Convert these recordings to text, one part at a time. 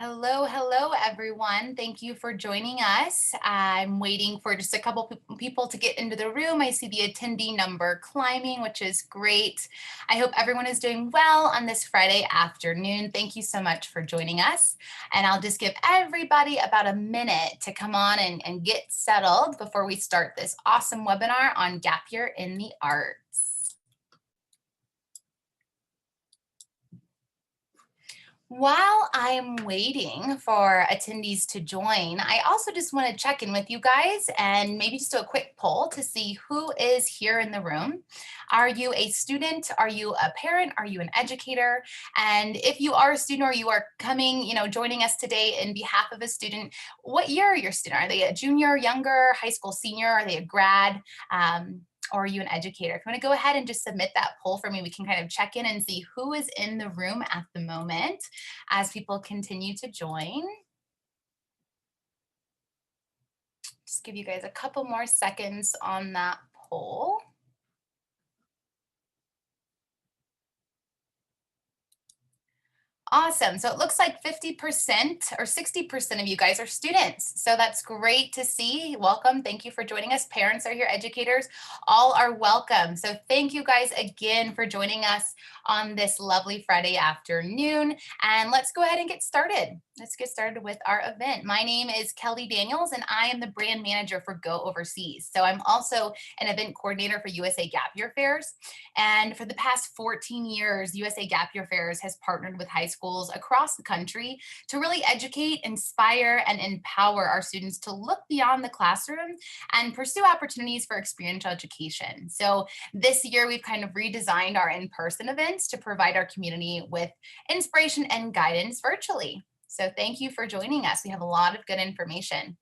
Hello, hello, everyone. Thank you for joining us. I'm waiting for just a couple people to get into the room. I see the attendee number climbing, which is great. I hope everyone is doing well on this Friday afternoon. Thank you so much for joining us. And I'll just give everybody about a minute to come on and get settled before we start this awesome webinar on gap year in the arts. While I'm waiting for attendees to join, I also just want to check in with you guys and maybe just do a quick poll to see who is here in the room. Are you a student? Are you a parent? Are you an educator? And if you are a student or you are coming, joining us today in behalf of a student, what year are your student? Are they a junior, younger, high school senior? Are they a grad? Or are you an educator? If you want to go ahead and just submit that poll for me, we can kind of check in and see who is in the room at the moment as people continue to join. Just give you guys a couple more seconds on that poll. Awesome. So it looks like 50% or 60% of you guys are students. So that's great to see. Welcome. Thank you for joining us. Parents are here, educators, all are welcome. So thank you guys again for joining us on this lovely Friday afternoon. And let's go ahead and get started. Let's get started with our event. My name is Kelly Daniels, and I am the brand manager for Go Overseas. So I'm also an event coordinator for USA Gap Year Fairs. And for the past 14 years, USA Gap Year Fairs has partnered with high schools across the country to really educate, inspire, and empower our students to look beyond the classroom and pursue opportunities for experiential education. So this year, we've kind of redesigned our in-person events to provide our community with inspiration and guidance virtually. So thank you for joining us. We have a lot of good information.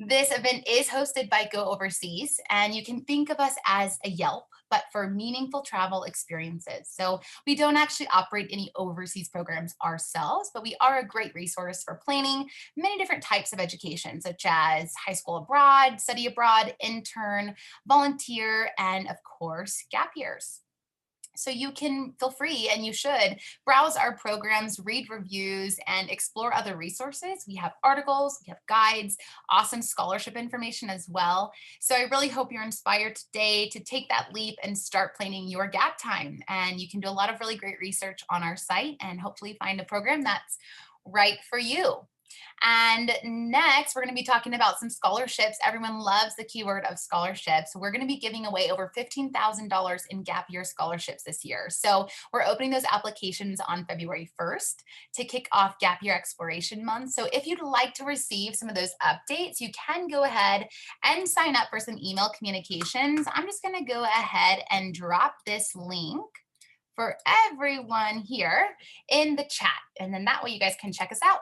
This event is hosted by Go Overseas, and you can think of us as a Yelp, but for meaningful travel experiences. So we don't actually operate any overseas programs ourselves, but we are a great resource for planning many different types of education, such as high school abroad, study abroad, intern, volunteer, and of course, gap years. So you can feel free, and you should browse our programs, read reviews, and explore other resources. We have articles, we have guides, awesome scholarship information as well. So I really hope you're inspired today to take that leap and start planning your gap time. And you can do a lot of really great research on our site and hopefully find a program that's right for you. And next, we're going to be talking about some scholarships. Everyone loves the keyword of scholarships. We're going to be giving away over $15,000 in gap year scholarships this year. So we're opening those applications on February 1st to kick off Gap Year Exploration Month. So if you'd like to receive some of those updates, you can go ahead and sign up for some email communications. I'm just going to go ahead and drop this link for everyone here in the chat. And then that way you guys can check us out.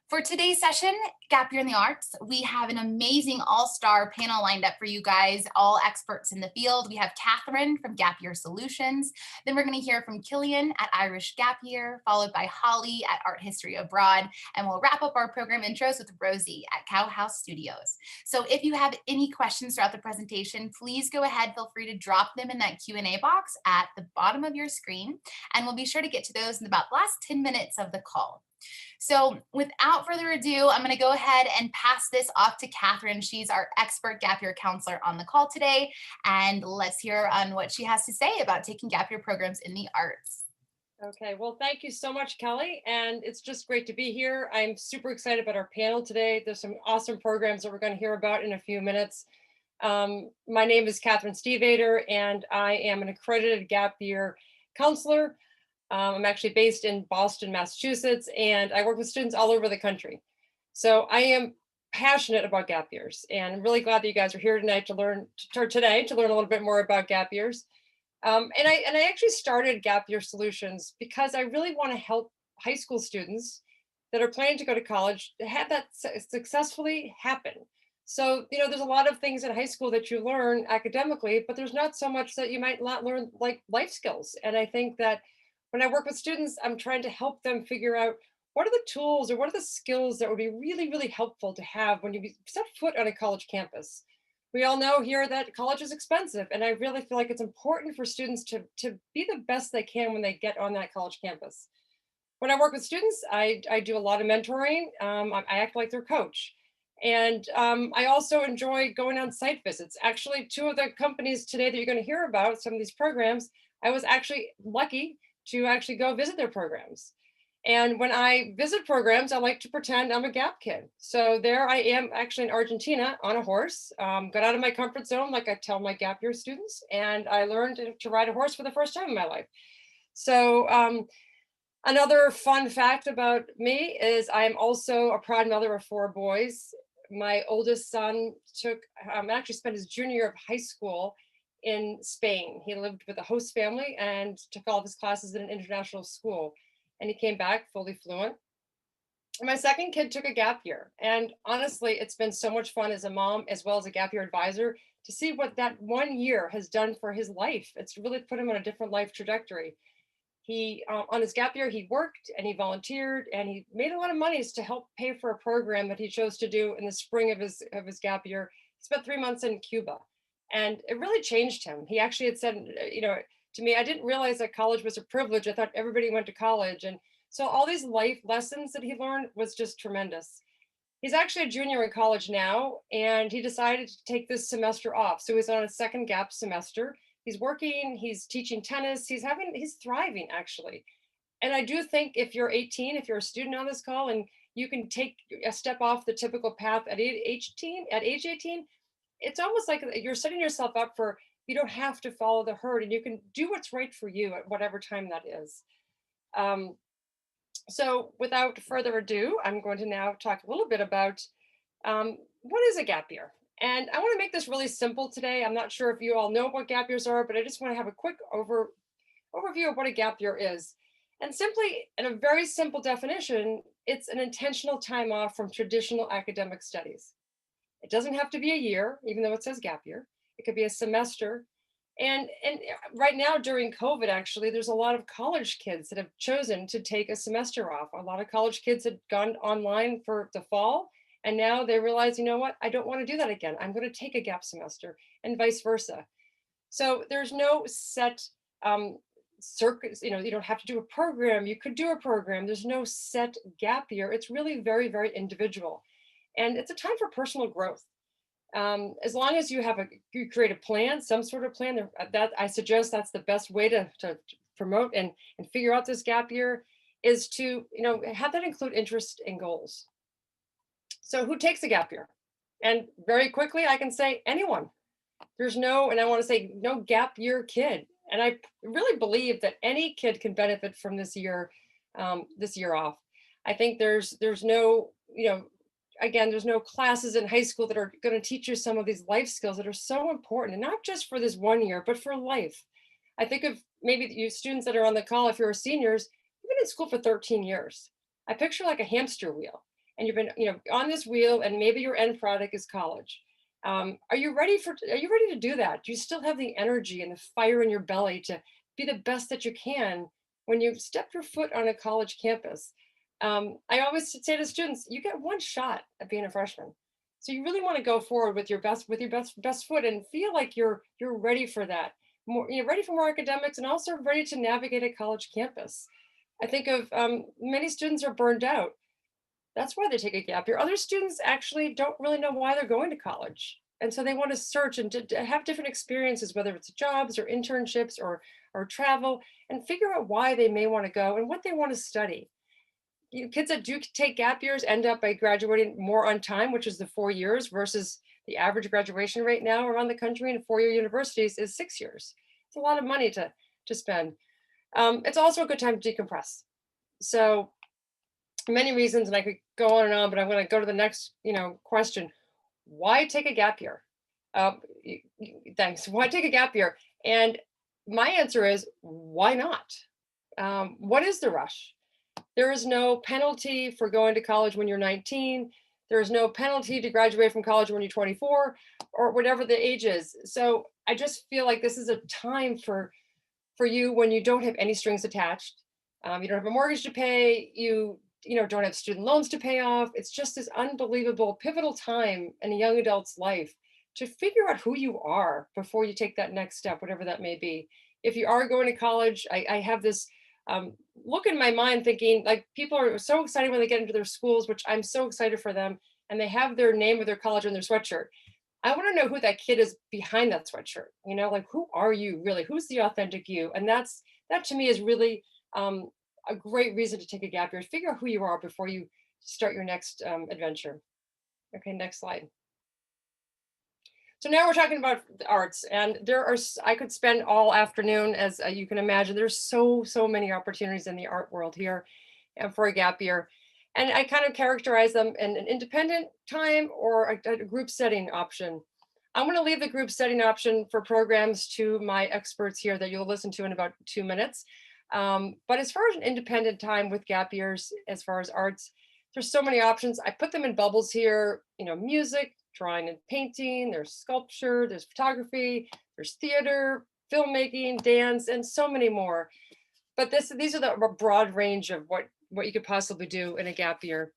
For today's session, Gap Year in the Arts, we have an amazing all-star panel lined up for you guys, all experts in the field. We have Catherine from Gap Year Solutions. Then we're going to hear from Killian at Irish Gap Year, followed by Holly at Art History Abroad. And we'll wrap up our program intros with Rosie at Cow House Studios. So if you have any questions throughout the presentation, please go ahead, feel free to drop them in that Q&A box at the bottom of your screen. And we'll be sure to get to those in about the last 10 minutes of the call. So without further ado, I'm going to go ahead and pass this off to Catherine. She's our expert gap year counselor on the call today. And let's hear on what she has to say about taking gap year programs in the arts. Okay, well, thank you so much, Kelly. And it's just great to be here. I'm super excited about our panel today. There's some awesome programs that we're going to hear about in a few minutes. My name is Catherine Stevader, and I am an accredited gap year counselor. I'm actually based in Boston, Massachusetts, and I work with students all over the country. So I am passionate about gap years, and I'm really glad that you guys are here tonight to learn a little bit more about gap years. And I actually started Gap Year Solutions because I really want to help high school students that are planning to go to college to have that successfully happen. So, there's a lot of things in high school that you learn academically, but there's not so much that you might not learn like life skills. And I think that when I work with students, I'm trying to help them figure out what are the tools or what are the skills that would be really, really helpful to have when you set foot on a college campus. We all know here that college is expensive, and I really feel like it's important for students to be the best they can when they get on that college campus. When I work with students, I do a lot of mentoring. I act like their coach. And I also enjoy going on site visits. Actually, two of the companies today that you're going to hear about, some of these programs, I was actually lucky to actually go visit their programs. And when I visit programs, I like to pretend I'm a Gap kid. So there I am actually in Argentina on a horse, got out of my comfort zone, like I tell my Gap year students, and I learned to ride a horse for the first time in my life. So another fun fact about me is I'm also a proud mother of four boys. My oldest son actually spent his junior year of high school in Spain. He lived with a host family and took all of his classes in an international school. And he came back fully fluent. My second kid took a gap year. And honestly, it's been so much fun as a mom, as well as a gap year advisor, to see what that 1 year has done for his life. It's really put him on a different life trajectory. He on his gap year, he worked and he volunteered and he made a lot of monies to help pay for a program that he chose to do in the spring of his gap year. He spent 3 months in Cuba, and it really changed him. He actually had said, to me, I didn't realize that college was a privilege. I thought everybody went to college, and so all these life lessons that he learned was just tremendous. He's actually a junior in college now, and he decided to take this semester off. So he's on a second gap semester. He's working, he's teaching tennis, he's thriving actually. And I do think if you're 18, if you're a student on this call and you can take a step off the typical path at age 18, it's almost like you're setting yourself up for, you don't have to follow the herd and you can do what's right for you at whatever time that is. Um, so without further ado, I'm going to now talk a little bit about what is a gap year? And I want to make this really simple today. I'm not sure if you all know what gap years are, but I just want to have a quick overview of what a gap year is. And simply, in a very simple definition, it's an intentional time off from traditional academic studies. It doesn't have to be a year, even though it says gap year. It could be a semester. And right now during COVID, actually, there's a lot of college kids that have chosen to take a semester off. A lot of college kids had gone online for the fall, and now they realize, you know what, I don't want to do that again. I'm going to take a gap semester, and vice versa. So there's no set circuits, you don't have to do a program. You could do a program. There's no set gap year. It's really very, very individual. And it's a time for personal growth. As long as you you create a plan, some sort of plan, that I suggest that's the best way to promote and figure out this gap year, is to have that include interest and goals. So who takes a gap year? And very quickly I can say anyone. There's no, and I want to say no gap year kid. And I really believe that any kid can benefit from this year off. I think there's no, again, there's no classes in high school that are going to teach you some of these life skills that are so important, and not just for this 1 year, but for life. I think of maybe you students that are on the call, if you're seniors, you've been in school for 13 years. I picture like a hamster wheel, and you've been, on this wheel, and maybe your end product is college. Are you ready to do that? Do you still have the energy and the fire in your belly to be the best that you can when you step your foot on a college campus? I always say to students, you get one shot at being a freshman. So you really want to go forward with your best foot and feel like you're ready for that. Ready for more academics and also ready to navigate a college campus. I think of many students are burned out. That's why they take a gap year. Other students actually don't really know why they're going to college. And so they want to search and to have different experiences, whether it's jobs or internships or travel, and figure out why they may want to go and what they want to study. Kids that do take gap years end up by graduating more on time, which is the 4 years, versus the average graduation rate now around the country in four-year universities is 6 years. It's a lot of money to spend. It's also a good time to decompress. So many reasons, and I could go on, but I'm going to go to the next, question. Why take a gap year? Thanks. Why take a gap year? And my answer is, why not? What is the rush? There is no penalty for going to college when you're 19. There is no penalty to graduate from college when you're 24 or whatever the age is. So I just feel like this is a time for you when you don't have any strings attached. You don't have a mortgage to pay. You don't have student loans to pay off. It's just this unbelievable pivotal time in a young adult's life to figure out who you are before you take that next step, whatever that may be. If you are going to college, I have this look in my mind thinking, like, people are so excited when they get into their schools, which I'm so excited for them, and they have their name of their college on their sweatshirt. I want to know who that kid is behind that sweatshirt. Like, who are you really? Who's the authentic you? And that to me is really a great reason to take a gap year. Figure out who you are before you start your next adventure. Okay, next slide. So now we're talking about the arts, and I could spend all afternoon, as you can imagine. There's so many opportunities in the art world here for a gap year. And I kind of characterize them in an independent time or a group setting option. I'm going to leave the group setting option for programs to my experts here that you'll listen to in about 2 minutes. But as far as an independent time with gap years, as far as arts, there's so many options. I put them in bubbles here, music, drawing and painting, there's sculpture, there's photography, there's theater, filmmaking, dance, and so many more. But these are the broad range of what you could possibly do in a gap year.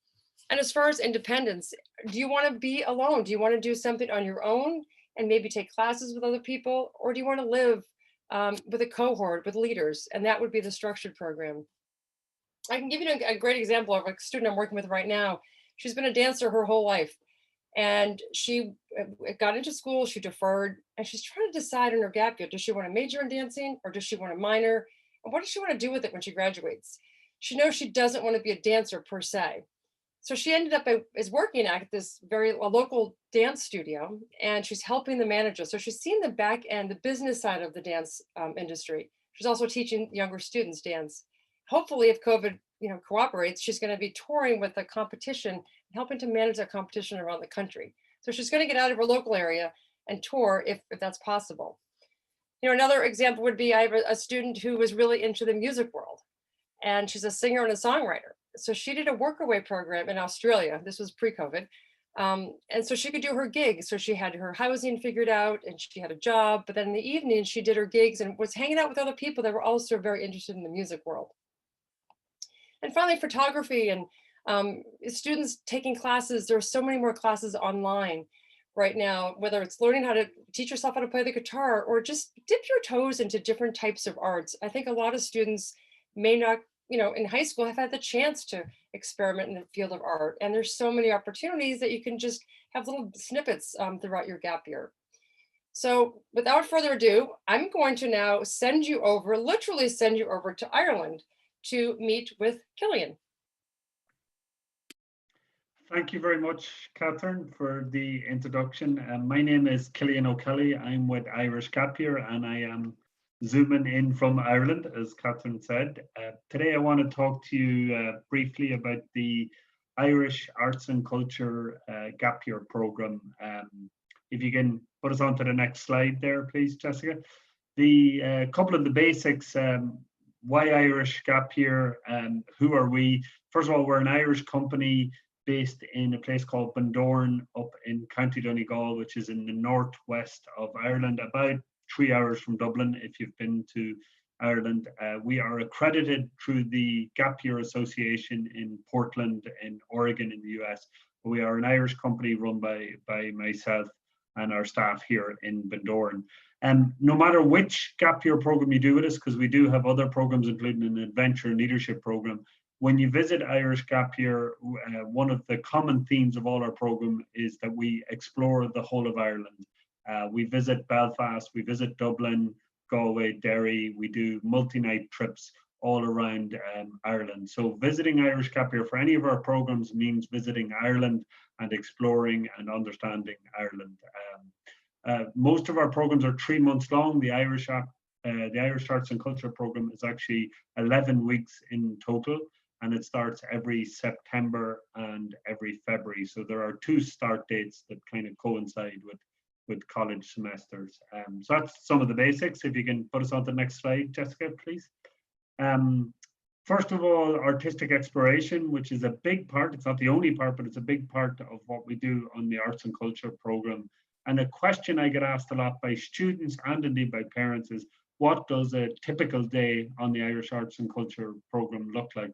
And as far as independence, do you want to be alone? Do you want to do something on your own and maybe take classes with other people? Or do you want to live with a cohort, with leaders? And that would be the structured program. I can give you a great example of a student I'm working with right now. She's been a dancer her whole life. And she got into school, she deferred, and she's trying to decide in her gap year, does she want to major in dancing or does she want to minor? And what does she want to do with it when she graduates? She knows she doesn't want to be a dancer per se. So she ended up is working at this a local dance studio, and she's helping the manager. So she's seen the back end, the business side of the dance industry. She's also teaching younger students dance. Hopefully, if COVID cooperates, she's going to be touring with a competition, helping to manage that competition around the country. So she's going to get out of her local area and tour if that's possible. Another example would be I have a student who was really into the music world, and she's a singer and a songwriter. So she did a workaway program in Australia. This was pre-COVID. And so she could do her gigs. So she had her housing figured out and she had a job, but then in the evening she did her gigs and was hanging out with other people that were also very interested in the music world. And finally, photography and students taking classes. There are so many more classes online right now, whether it's learning how to teach yourself how to play the guitar or just dip your toes into different types of arts. I think a lot of students may not, in high school have had the chance to experiment in the field of art. And there's so many opportunities that you can just have little snippets throughout your gap year. So without further ado, I'm going to now literally send you over to Ireland to meet with Killian. Thank you very much, Catherine, for the introduction. My name is Killian O'Kelly. I'm with Irish Gap Year, and I am zooming in from Ireland, as Catherine said. Today, I want to talk to you briefly about the Irish Arts and Culture Gap Year program. If you can put us on to the next slide there, please, Jessica. The couple of the basics, why Irish Gap Year, who are we? First of all, we're an Irish company based in a place called Bundoran up in County Donegal, which is in the northwest of Ireland, about 3 hours from Dublin if you've been to Ireland. We are accredited through the Gap Year Association in Portland in Oregon in the US. We are an Irish company run by myself and our staff here in Bundoran. No matter which Gap Year program you do with us, because we do have other programs including an adventure and leadership program, when you visit Irish Gap Year, one of the common themes of all our program is that we explore the whole of Ireland. We visit Belfast, we visit Dublin, Galway, Derry. We do multi-night trips all around Ireland. So visiting Irish Gap Year for any of our programs means visiting Ireland and exploring and understanding Ireland. Most of our programs are 3 months long. The Irish Arts and Culture program is actually 11 weeks in total, and it starts every September and every February. So there are 2 start dates that kind of coincide with college semesters. So that's some of the basics. If you can put us on to the next slide, Jessica, please. First of all, artistic exploration, which is a big part. It's not the only part, but it's a big part of what we do on the Arts and Culture program. And a question I get asked a lot by students and indeed by parents is, what does a typical day on the Irish Arts and Culture program look like?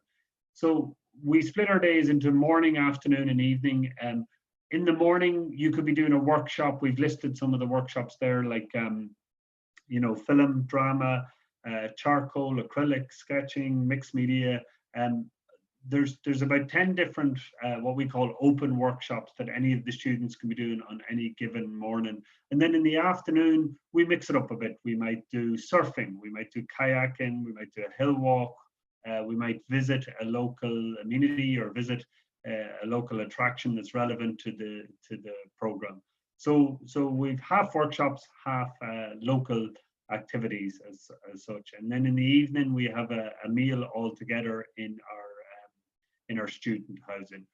So we split our days into morning, afternoon, and evening. In the morning, you could be doing a workshop. We've listed some of the workshops there, like film, drama, charcoal, acrylic, sketching, mixed media. There's about 10 different what we call open workshops that any of the students can be doing on any given morning. And then in the afternoon, we mix it up a bit. We might do surfing, we might do kayaking, we might do a hill walk, we might visit a local amenity or visit a local attraction that's relevant to the program. So we've half workshops, half local activities as such. And then in the evening, we have a meal all together in our student housing.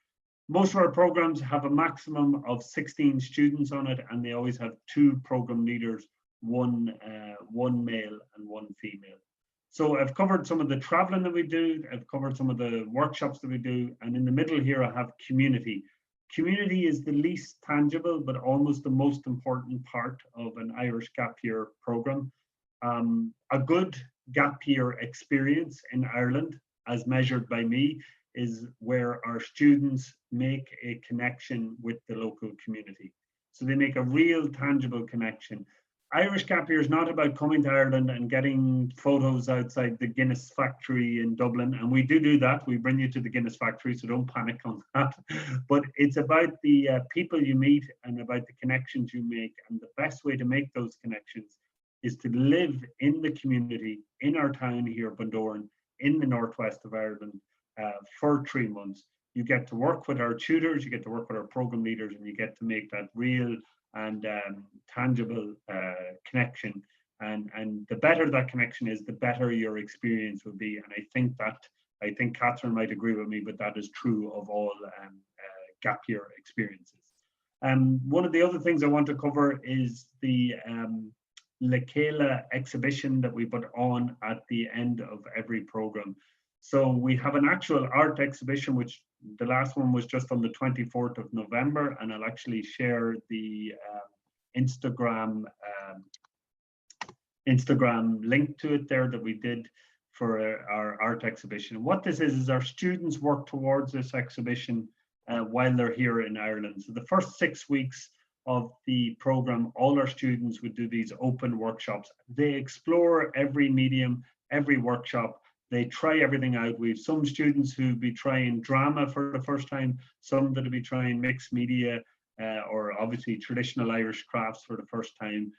Most of our programs have a maximum of 16 students on it, and they always have 2 program leaders, one male and one female. So I've covered some of the traveling that we do, I've covered some of the workshops that we do, and in the middle here I have community. Community is the least tangible, but almost the most important part of an Irish gap year program. A good gap year experience in Ireland, as measured by me, is where our students make a connection with the local community. So they make a real tangible connection. Irish Gap Year is not about coming to Ireland and getting photos outside the Guinness factory in Dublin. And we do that. We bring you to the Guinness factory, so don't panic on that. But it's about the people you meet and about the connections you make. And the best way to make those connections is to live in the community, in our town here, Bundoran, in the northwest of Ireland, for 3 months. You get to work with our tutors, you get to work with our program leaders, and you get to make that real and tangible connection. And the better that connection is, the better your experience will be. And I think Catherine might agree with me, but that is true of all gap year experiences. One of the other things I want to cover is the Lekela exhibition that we put on at the end of every program. So we have an actual art exhibition, which the last one was just on the 24th of November, and I'll actually share the Instagram link to it there that we did for our art exhibition. What this is our students work towards this exhibition while they're here in Ireland. So the first 6 weeks of the program, all our students would do these open workshops. They explore every medium, every workshop. They try everything out. We have some students who be trying drama for the first time, some that'll be trying mixed media or obviously traditional Irish crafts for the first time.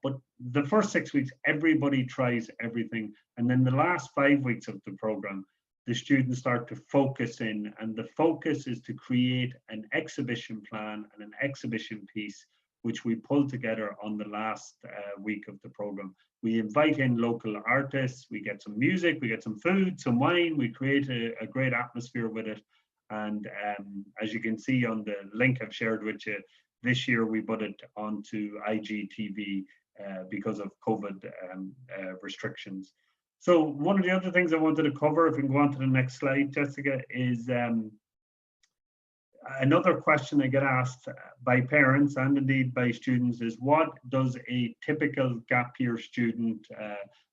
But the first 6 weeks, everybody tries everything. And then the last 5 weeks of the program, the students start to focus in, and the focus is to create an exhibition plan and an exhibition piece, which we pull together on the last week of the program. We invite in local artists, we get some music, we get some food, some wine, we create a great atmosphere with it. And as you can see on the link I've shared with you, this year we put it onto IGTV because of COVID restrictions. So one of the other things I wanted to cover, if we can go on to the next slide, Jessica, is another question I get asked by parents and indeed by students is, what does a typical gap year student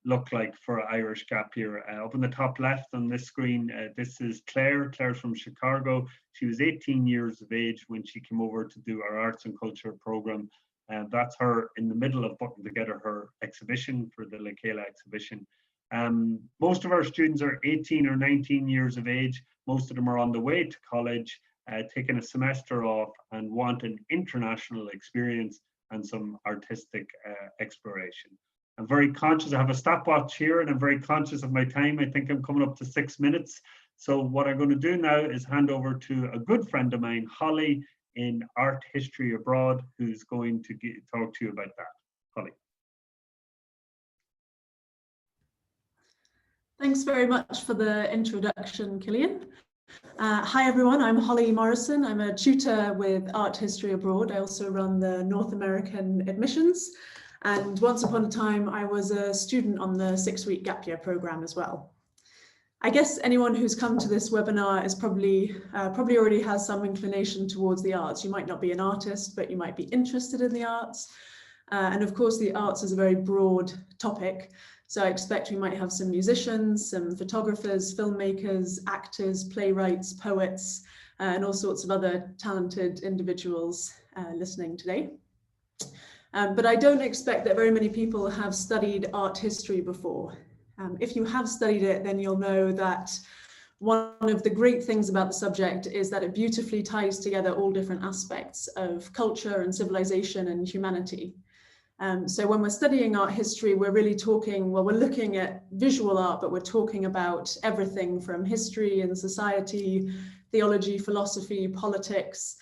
look like for Irish gap year? Up in the top left on this screen, this is Claire. Claire's from Chicago. She was 18 years of age when she came over to do our arts and culture program. And that's her in the middle of putting together her exhibition for the Lekela exhibition. Most of our students are 18 or 19 years of age. Most of them are on the way to college, taking a semester off and want an international experience and some artistic exploration. I'm very conscious, I have a stopwatch here and I'm very conscious of my time. I think I'm coming up to 6 minutes. So what I'm going to do now is hand over to a good friend of mine, Holly, in Art History Abroad, who's going to talk to you about that. Holly. Thanks very much for the introduction, Cillian. Hi everyone, I'm Holly Morrison. I'm a tutor with Art History Abroad. I also run the North American admissions. And once upon a time, I was a student on the 6-week gap year program as well. I guess anyone who's come to this webinar is probably already has some inclination towards the arts. You might not be an artist, but you might be interested in the arts. And of course, the arts is a very broad topic. So I expect we might have some musicians, some photographers, filmmakers, actors, playwrights, poets, and all sorts of other talented individuals listening today. But I don't expect that very many people have studied art history before. If you have studied it, then you'll know that one of the great things about the subject is that it beautifully ties together all different aspects of culture and civilization and humanity. So when we're studying art history, we're really talking, well, we're looking at visual art, but we're talking about everything from history and society, theology, philosophy, politics,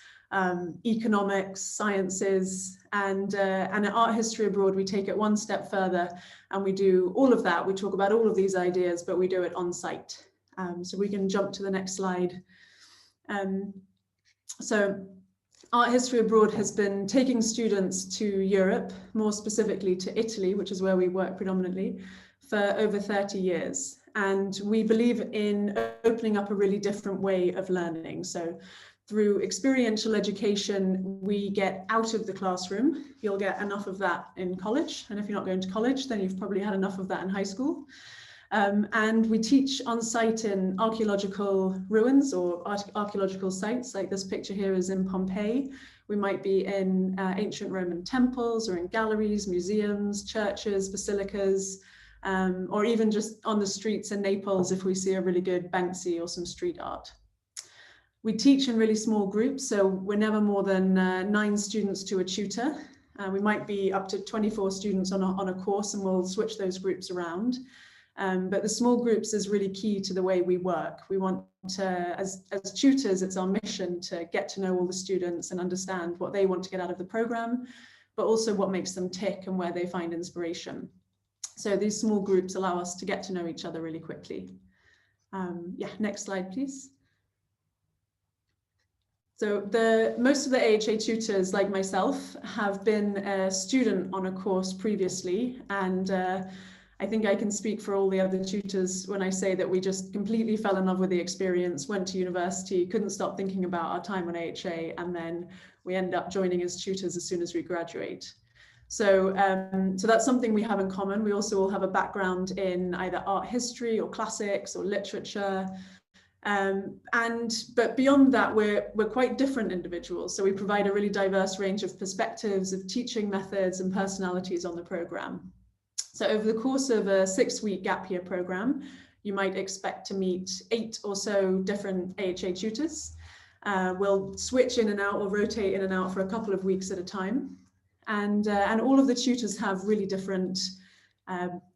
economics, sciences, and at Art History Abroad, we take it one step further and we do all of that. We talk about all of these ideas, but we do it on site. So we can jump to the next slide. So Art History Abroad has been taking students to Europe, more specifically to Italy, which is where we work predominantly, for over 30 years. And we believe in opening up a really different way of learning. So through experiential education, we get out of the classroom. You'll get enough of that in college. And if you're not going to college, then you've probably had enough of that in high school. And we teach on site in archaeological ruins or archaeological sites, like this picture here is in Pompeii. We might be in ancient Roman temples or in galleries, museums, churches, basilicas, or even just on the streets in Naples if we see a really good Banksy or some street art. We teach in really small groups, so we're never more than 9 students to a tutor. We might be up to 24 students on a course, and we'll switch those groups around. But the small groups is really key to the way we work. We want to, as tutors, it's our mission to get to know all the students and understand what they want to get out of the program, but also what makes them tick and where they find inspiration. So these small groups allow us to get to know each other really quickly. Yeah, next slide, please. So most of the AHA tutors, like myself, have been a student on a course previously, and I think I can speak for all the other tutors when I say that we just completely fell in love with the experience, went to university, couldn't stop thinking about our time on AHA, and then we end up joining as tutors as soon as we graduate. So that's something we have in common. We also all have a background in either art history or classics or literature. But beyond that, we're quite different individuals. So we provide a really diverse range of perspectives, of teaching methods and personalities on the program. So over the course of a 6-week gap year program, you might expect to meet 8 or so different AHA tutors. We'll switch in and out or rotate in and out for a couple of weeks at a time. And all of the tutors have really different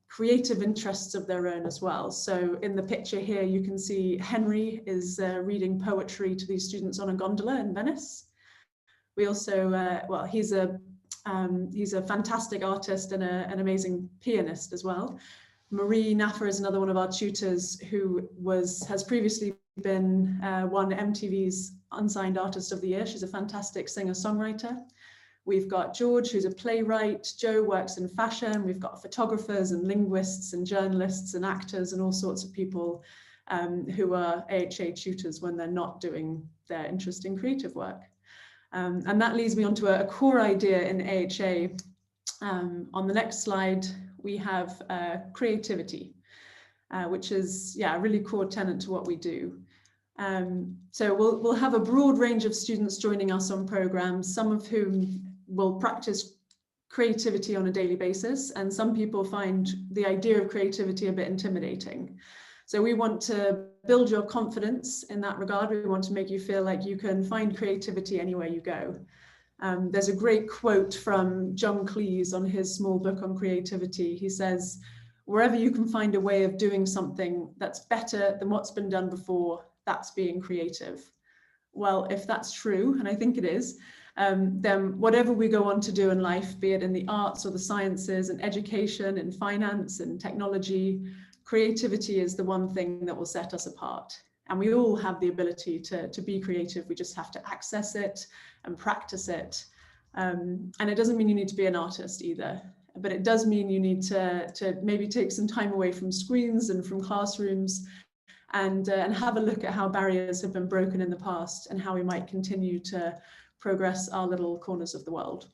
creative interests of their own as well. So in the picture here, you can see Henry is reading poetry to these students on a gondola in Venice. We also, well, he's a fantastic artist and an amazing pianist as well. Marie Naffer is another one of our tutors who has previously been won MTV's Unsigned Artist of the Year. She's a fantastic singer-songwriter. We've got George, who's a playwright. Joe works in fashion. We've got photographers and linguists and journalists and actors and all sorts of people who are AHA tutors when they're not doing their interesting creative work. And that leads me on to a core idea in AHA. On the next slide, we have creativity, which is, yeah, a really core tenet to what we do. So we'll have a broad range of students joining us on programs, some of whom will practice creativity on a daily basis, and some people find the idea of creativity a bit intimidating. So we want to build your confidence in that regard. We want to make you feel like you can find creativity anywhere you go. There's a great quote from John Cleese on his small book on creativity. He says, "Wherever you can find a way of doing something that's better than what's been done before, that's being creative." Well, if that's true, and I think it is, then whatever we go on to do in life, be it in the arts or the sciences and education and finance and technology, creativity is the one thing that will set us apart. And we all have the ability to be creative. We just have to access it and practice it. And it doesn't mean you need to be an artist either, but it does mean you need to maybe take some time away from screens and from classrooms and have a look at how barriers have been broken in the past and how we might continue to progress our little corners of the world.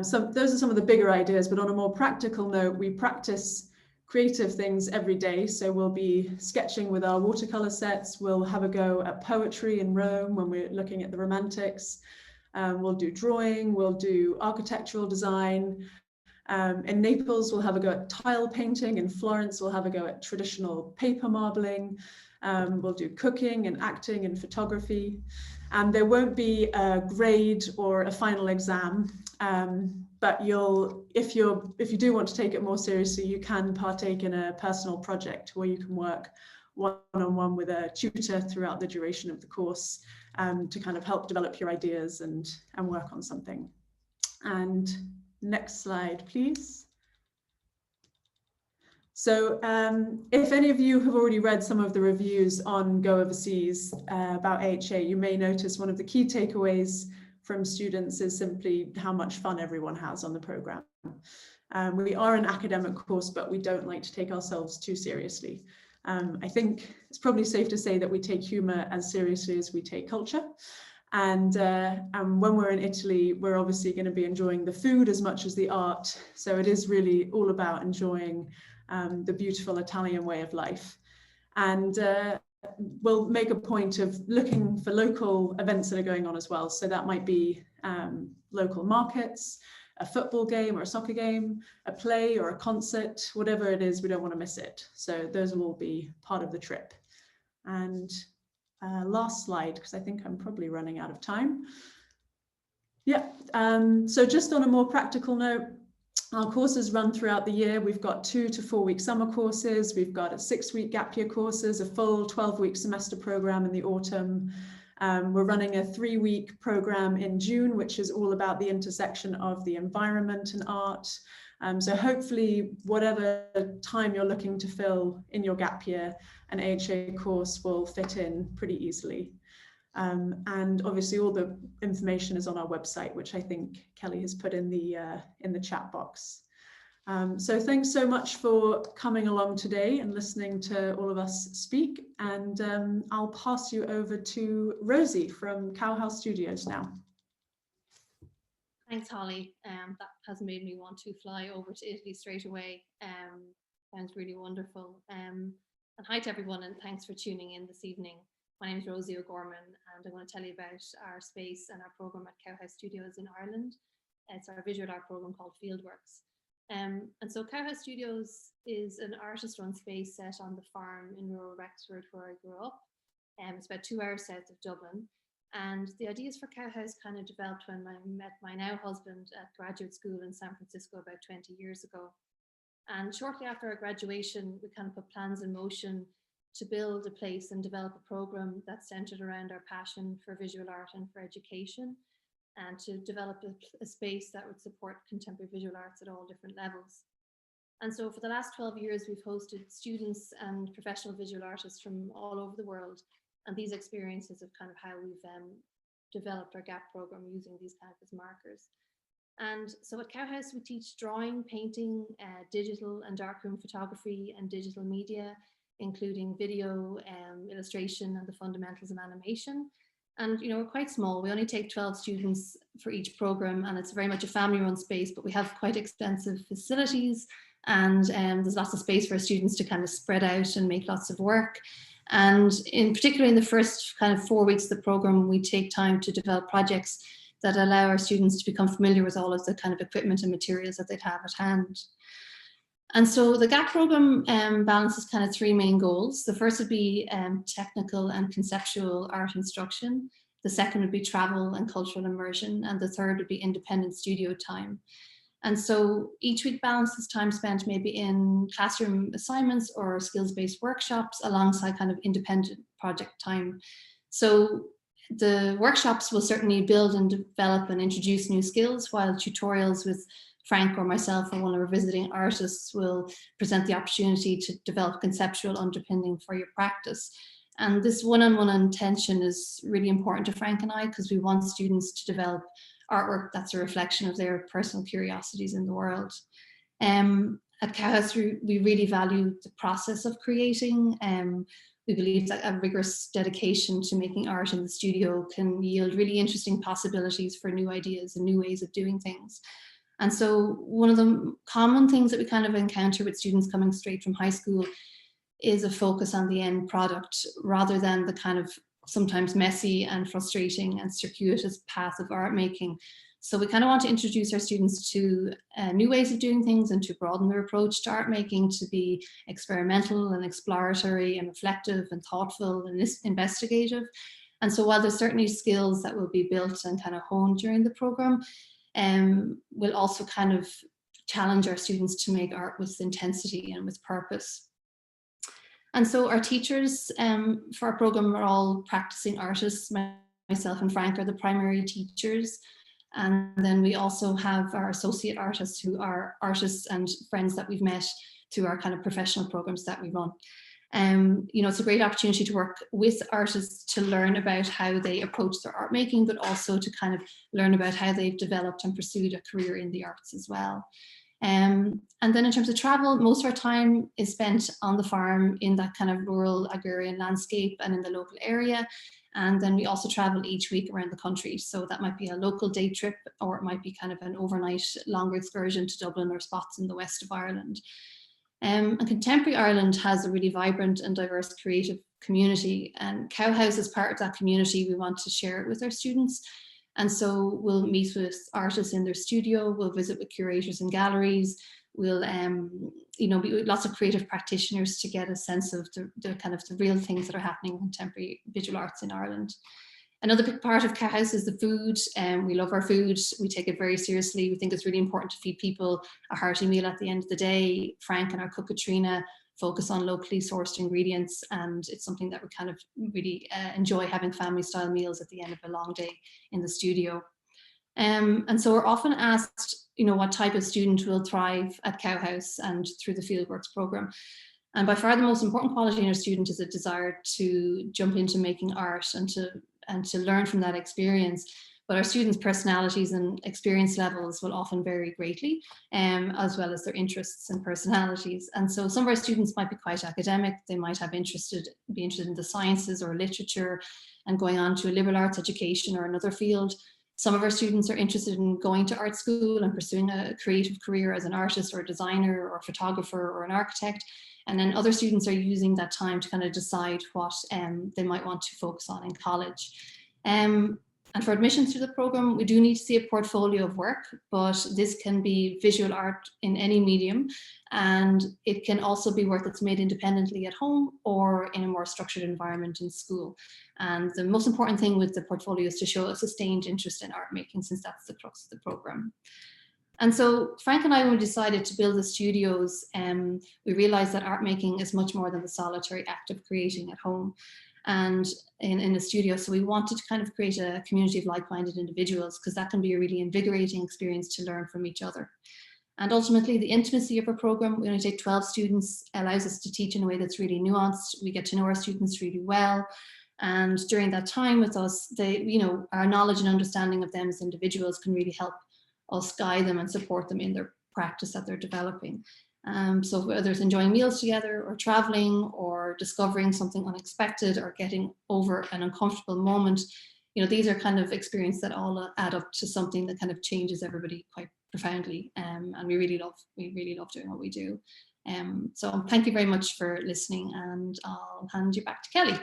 So those are some of the bigger ideas, but on a more practical note, we practice creative things every day. So we'll be sketching with our watercolor sets. We'll have a go at poetry in Rome when we're looking at the Romantics. We'll do drawing, we'll do architectural design. In Naples, we'll have a go at tile painting. In Florence, we'll have a go at traditional paper marbling. We'll do cooking and acting and photography. And there won't be a grade or a final exam, but if you do want to take it more seriously, you can partake in a personal project where you can work one-on-one with a tutor throughout the duration of the course, to kind of help develop your ideas and work on something. And next slide, please. So if any of you have already read some of the reviews on Go Overseas about AHA, you may notice one of the key takeaways from students is simply how much fun everyone has on the program. We are an academic course, but we don't like to take ourselves too seriously. I think it's probably safe to say that we take humor as seriously as we take culture. And when we're in Italy, we're obviously going to be enjoying the food as much as the art. So it is really all about enjoying the beautiful Italian way of life. And we'll make a point of looking for local events that are going on as well. So that might be local markets, a football game or a soccer game, a play or a concert, whatever it is, we don't want to miss it. So those will all be part of the trip. And last slide, because I think I'm probably running out of time. Yeah, so just on a more practical note, our courses run throughout the year. We've got 2 to 4 week summer courses. We've got a 6-week gap year courses, a full 12-week semester program in the autumn. We're running a 3-week program in June, which is all about the intersection of the environment and art. So hopefully, whatever time you're looking to fill in your gap year, an AHA course will fit in pretty easily. And obviously all the information is on our website, which I think Kelly has put in the chat box. So thanks so much for coming along today and listening to all of us speak. And I'll pass you over to Rosie from Cowhouse Studios now. Thanks, Holly. That has made me want to fly over to Italy straight away. Sounds really wonderful. And hi to everyone, and thanks for tuning in this evening. My name is Rosie O'Gorman, and I'm going to tell you about our space and our program at Cowhouse Studios in Ireland. It's our visual art program called Fieldworks. And so Cowhouse Studios is an artist-run space set on the farm in rural Wexford, where I grew up. It's about 2 hours south of Dublin. And the ideas for Cowhouse kind of developed when I met my now husband at graduate school in San Francisco about 20 years ago. And shortly after our graduation, we kind of put plans in motion to build a place and develop a program that's centered around our passion for visual art and for education, and to develop a space that would support contemporary visual arts at all different levels. And so for the last 12 years, we've hosted students and professional visual artists from all over the world. And these experiences of kind of how we've developed our GAP program using these kind of as markers. And so at Cowhouse, we teach drawing, painting, digital and darkroom photography and digital media, including video, illustration, and the fundamentals of animation. And we're quite small. We only take 12 students for each program, and it's very much a family-run space, but we have quite extensive facilities, and there's lots of space for students to kind of spread out and make lots of work. And in particular, in the first kind of 4 weeks of the program, we take time to develop projects that allow our students to become familiar with all of the kind of equipment and materials that they'd have at hand. And so the GAP program balances kind of 3 main goals. The first would be technical and conceptual art instruction. The second would be travel and cultural immersion. And the third would be independent studio time. And so each week balances time spent maybe in classroom assignments or skills-based workshops alongside kind of independent project time. So the workshops will certainly build and develop and introduce new skills, while tutorials with Frank or myself or one of our visiting artists will present the opportunity to develop conceptual underpinning for your practice. And this one-on-one intention is really important to Frank and I, because we want students to develop artwork that's a reflection of their personal curiosities in the world. At Cowhouse, we really value the process of creating. We believe that a rigorous dedication to making art in the studio can yield really interesting possibilities for new ideas and new ways of doing things. And so one of the common things that we kind of encounter with students coming straight from high school is a focus on the end product rather than the kind of sometimes messy and frustrating and circuitous path of art making. So we kind of want to introduce our students to new ways of doing things and to broaden their approach to art making to be experimental and exploratory and reflective and thoughtful and investigative. And so while there's certainly skills that will be built and kind of honed during the program, we'll also kind of challenge our students to make art with intensity and with purpose. And so our teachers for our program are all practicing artists. Myself and Frank are the primary teachers. And then we also have our associate artists who are artists and friends that we've met through our kind of professional programs that we run. You know, it's a great opportunity to work with artists to learn about how they approach their art making, but also to kind of learn about how they've developed and pursued a career in the arts as well. And then in terms of travel, most of our time is spent on the farm in that kind of rural agrarian landscape and in the local area. And then we also travel each week around the country. So that might be a local day trip, or it might be kind of an overnight longer excursion to Dublin or spots in the west of Ireland. And Contemporary Ireland has a really vibrant and diverse creative community, and Cowhouse is part of that community. We want to share it with our students. And so we'll meet with artists in their studio, we'll visit with curators in galleries, we'll you know, be lots of creative practitioners to get a sense of the kind of the real things that are happening in contemporary visual arts in Ireland. Another big part of Cowhouse is the food, and we love our food. We take it very seriously. We think it's really important to feed people a hearty meal at the end of the day. Frank and our cook Katrina focus on locally sourced ingredients, and it's something that we kind of really enjoy, having family style meals at the end of a long day in the studio. And so we're often asked, you know, what type of student will thrive at Cowhouse and through the Fieldworks program. And by far the most important quality in a student is a desire to jump into making art and to learn from that experience. But our students' personalities and experience levels will often vary greatly, as well as their interests and personalities. And so some of our students might be quite academic. They might be interested in the sciences or literature and going on to a liberal arts education or another field. Some of our students are interested in going to art school and pursuing a creative career as an artist or a designer or a photographer or an architect. And then other students are using that time to kind of decide what they might want to focus on in college. And for admissions to the program, we do need to see a portfolio of work, but this can be visual art in any medium. And it can also be work that's made independently at home or in a more structured environment in school. And the most important thing with the portfolio is to show a sustained interest in art making, since that's the crux of the program. And so Frank and I, when we decided to build the studios, we realized that art making is much more than the solitary act of creating at home and in a studio. So we wanted to kind of create a community of like-minded individuals, because that can be a really invigorating experience to learn from each other. And ultimately, the intimacy of our program, we only take 12 students, allows us to teach in a way that's really nuanced. We get to know our students really well. And during that time with us, they, you know, our knowledge and understanding of them as individuals can really help us guide them and support them in their practice that they're developing. So whether it's enjoying meals together or traveling or discovering something unexpected or getting over an uncomfortable moment, you know, these are kind of experiences that all add up to something that kind of changes everybody quite profoundly. And we really love doing what we do. So thank you very much for listening, and I'll hand you back to Kelly.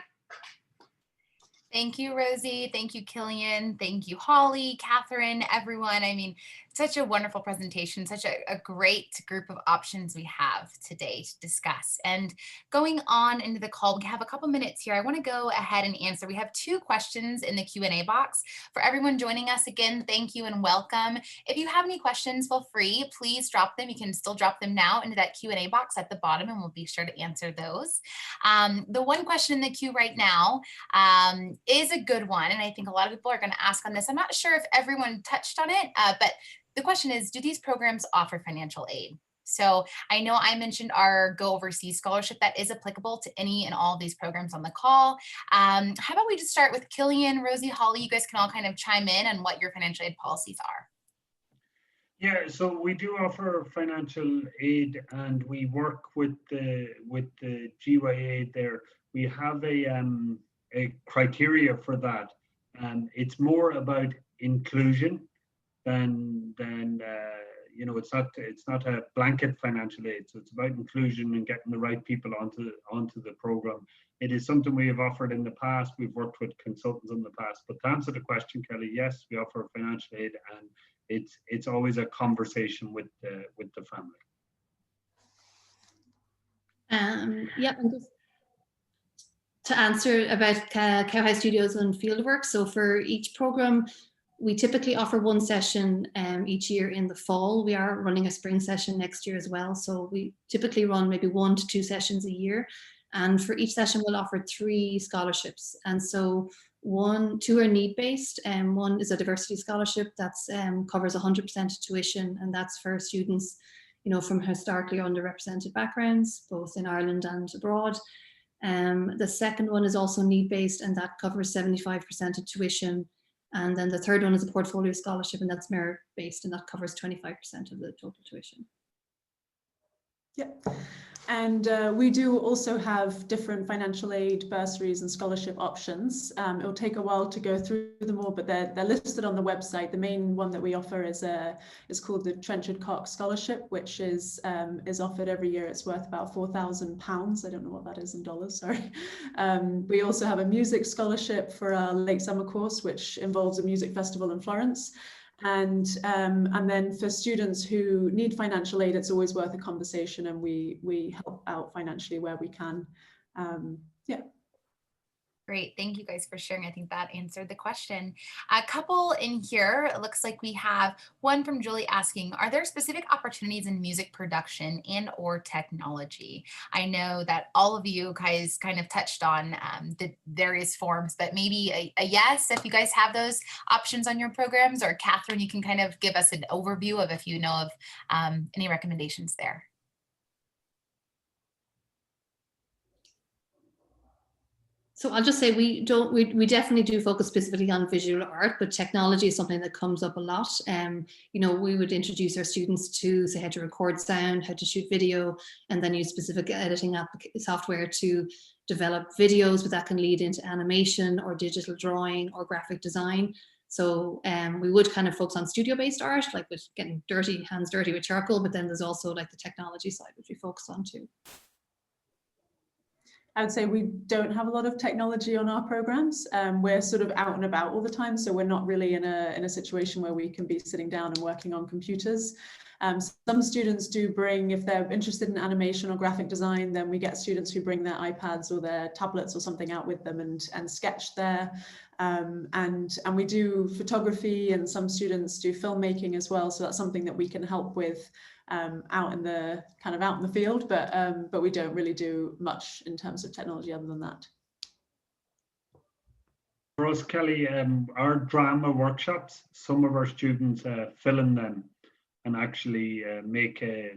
Thank you, Rosie. Thank you, Killian. Thank you, Holly, Catherine, everyone. I mean, such a wonderful presentation, such a great group of options we have today to discuss. And going on into the call, we have a couple minutes here. I want to go ahead and answer. We have 2 questions in the Q&A box. For everyone joining us, again, thank you and welcome. If you have any questions, feel free, please drop them. You can still drop them now into that Q&A box at the bottom, and we'll be sure to answer those. The one question in the queue right now is a good one, and I think a lot of people are going to ask on this. I'm not sure if everyone touched on it, but the question is, do these programs offer financial aid? So I know I mentioned our Go Overseas scholarship that is applicable to any and all of these programs on the call. How about we just start with Killian, Rosie, Holly, you guys can all kind of chime in on what your financial aid policies are. Yeah, so we do offer financial aid, and we work with the GYA there. We have a criteria for that. It's more about inclusion than you know, it's not a blanket financial aid. So it's about inclusion and getting the right people onto the program. It is something we have offered in the past. We've worked with consultants in the past. But to answer the question, Kelly, yes, we offer financial aid, and it's always a conversation with the family. Yep, and just to answer about Cowhouse Studios and fieldwork. So for each program, we typically offer one session each year in the fall. We are running a spring session next year as well. So we typically run maybe 1 to 2 sessions a year. And for each session, we'll offer 3 scholarships. And so 2 are need-based, and 1 is a diversity scholarship that's covers 100% tuition, and that's for students, you know, from historically underrepresented backgrounds, both in Ireland and abroad. The second one is also need-based, and that covers 75% of tuition. And then the third one is a portfolio scholarship, and that's merit-based, and that covers 25% of the total tuition. Yeah, and we do also have different financial aid, bursaries and scholarship options. It will take a while to go through them all, but they're listed on the website. The main one that we offer is called the Trenchard Cox Scholarship, which is offered every year. It's worth about £4,000. I don't know what that is in dollars, sorry. We also have a music scholarship for our late summer course, which involves a music festival in Florence. And then for students who need financial aid, it's always worth a conversation, and we help out financially where we can. Yeah. Great. Thank you guys for sharing. I think that answered the question. A couple in here, it looks like we have one from Julie asking, are there specific opportunities in music production and or technology? I know that all of you guys kind of touched on the various forms, but maybe a yes, if you guys have those options on your programs, or Catherine, you can kind of give us an overview of if you know of any recommendations there. So I'll just say we definitely do focus specifically on visual art, but technology is something that comes up a lot. You know, we would introduce our students to say how to record sound, how to shoot video, and then use specific editing software to develop videos, but that can lead into animation or digital drawing or graphic design. So we would kind of focus on studio-based art, like with getting hands dirty with charcoal, but then there's also like the technology side, which we focus on too. I would say we don't have a lot of technology on our programs. We're sort of out and about all the time, so we're not really in a situation where we can be sitting down and working on computers. Some students do bring, if they're interested in animation or graphic design, then we get students who bring their iPads or their tablets or something out with them and sketch there. And we do photography, and some students do filmmaking as well. So that's something that we can help with out in the field, but we don't really do much in terms of technology other than that. For us, Kelly, our drama workshops, some of our students film them and actually make a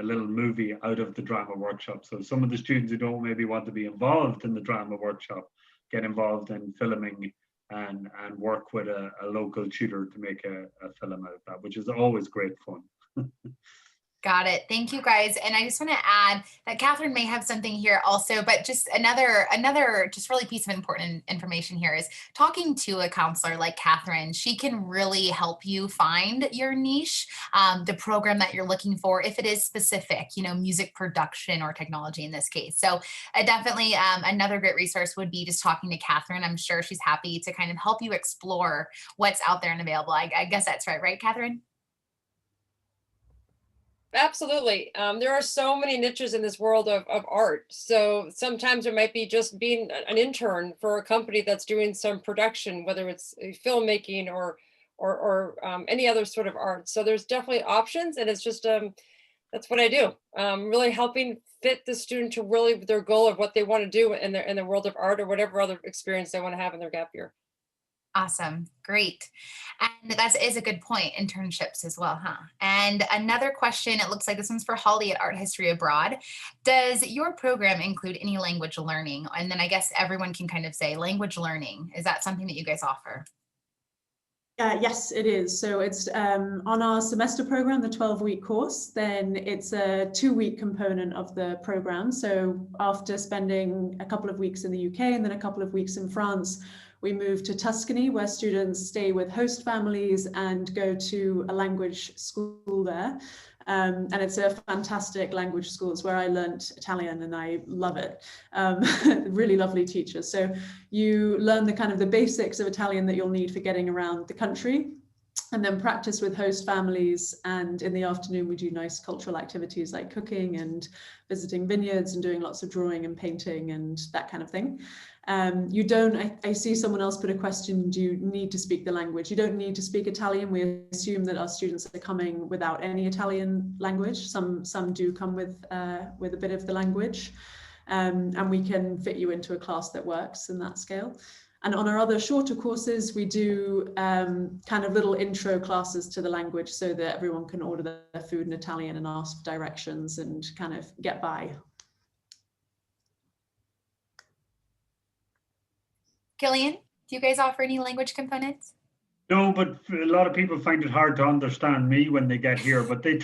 little movie out of the drama workshop. So some of the students who don't maybe want to be involved in the drama workshop get involved in filming and work with a local tutor to make a film out of that, which is always great fun. Got it. Thank you guys. And I just want to add that Catherine may have something here also, but just another just really piece of important information here is talking to a counselor like Catherine. She can really help you find your niche, the program that you're looking for, if it is specific, you know, music production or technology in this case. So definitely another great resource would be just talking to Catherine. I'm sure she's happy to kind of help you explore what's out there and available. I guess that's right, Catherine? Absolutely. There are so many niches in this world of art. So sometimes it might be just being an intern for a company that's doing some production, whether it's filmmaking or any other sort of art. So there's definitely options, and it's just that's what I do. Really helping fit the student to really their goal of what they want to do in the world of art or whatever other experience they want to have in their gap year. Awesome. Great. And that is a good point. Internships as well, huh? And another question, it looks like this one's for Holly at Art History Abroad. Does your program include any language learning? And then I guess everyone can kind of say language learning. Is that something that you guys offer? Yes, it is. So it's on our semester program, the 12-week course, then it's a 2-week component of the program. So after spending a couple of weeks in the UK and then a couple of weeks in France, we move to Tuscany, where students stay with host families and go to a language school there. And it's a fantastic language school. It's where I learned Italian, and I love it. Really lovely teachers. So you learn the kind of the basics of Italian that you'll need for getting around the country. and then practice with host families. And in the afternoon, we do nice cultural activities like cooking and visiting vineyards and doing lots of drawing and painting and that kind of thing. You don't, I see someone else put a question, do you need to speak the language? You don't need to speak Italian. We assume that our students are coming without any Italian language. Some do come with a bit of the language. And we can fit you into a class that works in that scale. And on our other shorter courses, we do kind of little intro classes to the language so that everyone can order their food in Italian and ask directions and kind of get by. Gillian, do you guys offer any language components? No, but a lot of people find it hard to understand me when they get here, but they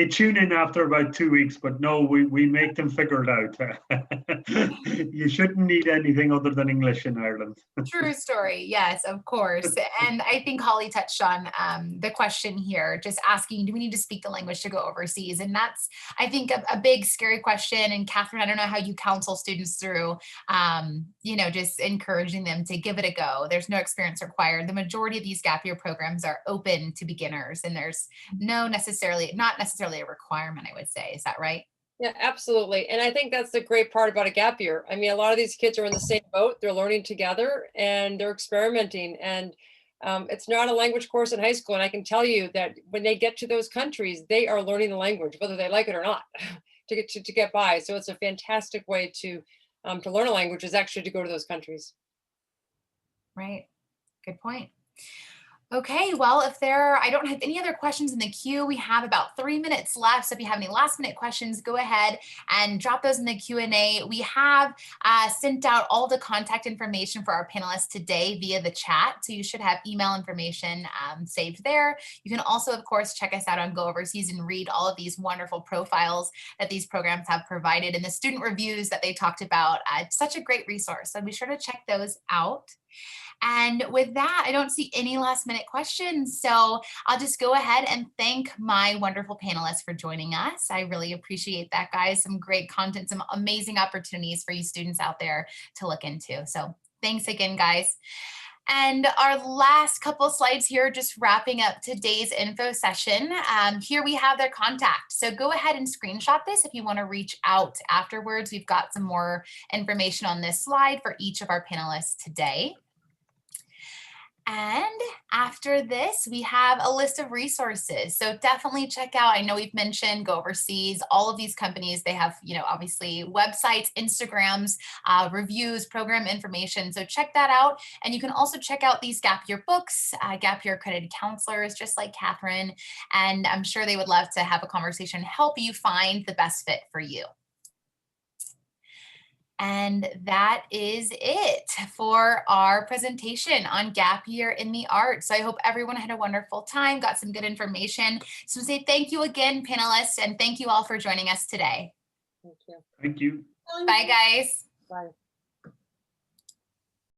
tune in after about 2 weeks, but no, we make them figure it out. You shouldn't need anything other than English in Ireland. True story. Yes, of course. And I think Holly touched on the question here, just asking, do we need to speak the language to go overseas? And that's, I think, a big, scary question. And Catherine, I don't know how you counsel students through, just encouraging them to give it a go. There's no experience required. The majority of these gap year programs are open to beginners, and there's not necessarily a requirement, I would say. Is that right? Yeah, absolutely. And I think that's the great part about a gap year. I mean, a lot of these kids are in the same boat. They're learning together and they're experimenting. And it's not a language course in high school. And I can tell you that when they get to those countries, they are learning the language, whether they like it or not, to get by. So it's a fantastic way to learn a language, is actually to go to those countries. Right. Good point. Okay, well, I don't have any other questions in the queue. We have about 3 minutes left. So if you have any last minute questions, go ahead and drop those in the Q&A. We have sent out all the contact information for our panelists today via the chat. So you should have email information saved there. You can also, of course, check us out on Go Overseas and read all of these wonderful profiles that these programs have provided and the student reviews that they talked about. It's such a great resource. So be sure to check those out. And with that, I don't see any last minute questions. So I'll just go ahead and thank my wonderful panelists for joining us. I really appreciate that, guys. Some great content, some amazing opportunities for you students out there to look into. So thanks again, guys. And our last couple slides here, just wrapping up today's info session. Here we have their contact. So go ahead and screenshot this if you want to reach out afterwards. We've got some more information on this slide for each of our panelists today. And after this, we have a list of resources. So definitely check out, I know we've mentioned Go Overseas, all of these companies, they have, obviously websites, Instagrams, reviews, program information. So check that out. And you can also check out these gap year books, gap year accredited counselors, just like Catherine. And I'm sure they would love to have a conversation, help you find the best fit for you. And that is it for our presentation on gap year in the arts. So I hope everyone had a wonderful time, got some good information. So say thank you again, panelists, and thank you all for joining us today. Thank you. Thank you. Bye, guys. Bye.